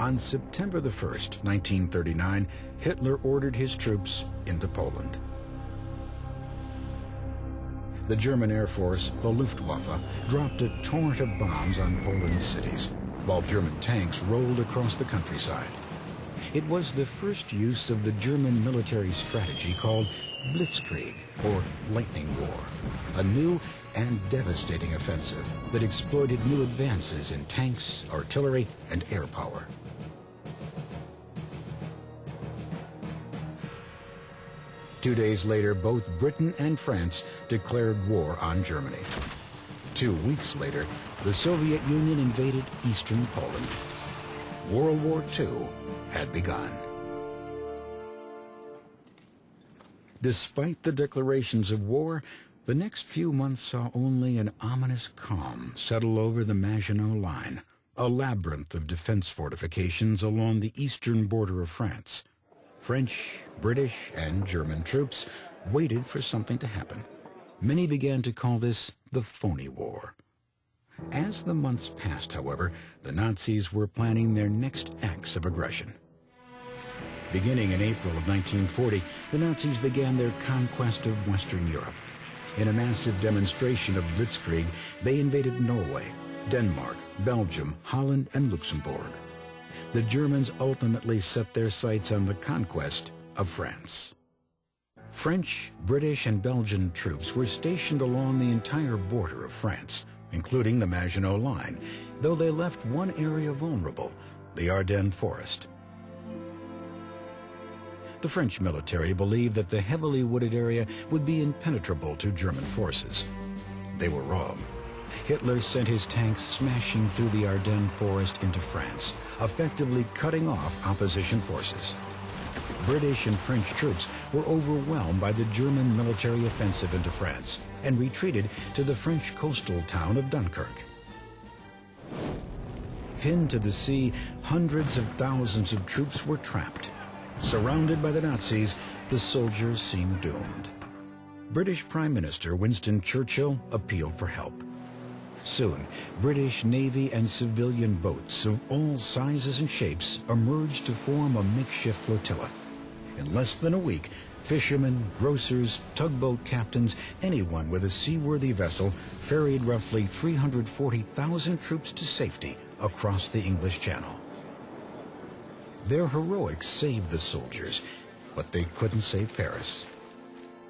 On September the 1st, 1939, Hitler ordered his troops into Poland. The German Air Force, the Luftwaffe, dropped a torrent of bombs on Poland's cities, while German tanks rolled across the countryside. It was the first use of the German military strategy called Blitzkrieg, or lightning war, a new and devastating offensive that exploited new advances in tanks, artillery, and air power. Two days later, both Britain and France declared war on Germany. 2 weeks later, the Soviet Union invaded eastern Poland. World War II had begun. Despite the declarations of war, the next few months saw only an ominous calm settle over the Maginot Line, a labyrinth of defense fortifications along the eastern border of France. French, British, and German troops waited for something to happen. Many began to call this the phony war. As the months passed, however, the Nazis were planning their next acts of aggression. Beginning in April of 1940, the Nazis began their conquest of Western Europe. In a massive demonstration of Blitzkrieg, they invaded Norway, Denmark, Belgium, Holland, and Luxembourg. The Germans ultimately set their sights on the conquest of France. French, British, and Belgian troops were stationed along the entire border of France, including the Maginot Line, though they left one area vulnerable, the Ardennes Forest. The French military believed that the heavily wooded area would be impenetrable to German forces. They were wrong. Hitler sent his tanks smashing through the Ardennes Forest into France, effectively cutting off opposition forces. British and French troops were overwhelmed by the German military offensive into France and retreated to the French coastal town of Dunkirk. Pinned to the sea, hundreds of thousands of troops were trapped. Surrounded by the Nazis, the soldiers seemed doomed. British Prime Minister Winston Churchill appealed for help. Soon, British Navy and civilian boats of all sizes and shapes emerged to form a makeshift flotilla. In less than a week, fishermen, grocers, tugboat captains, anyone with a seaworthy vessel ferried roughly 340,000 troops to safety across the English Channel. Their heroics saved the soldiers, but they couldn't save Paris.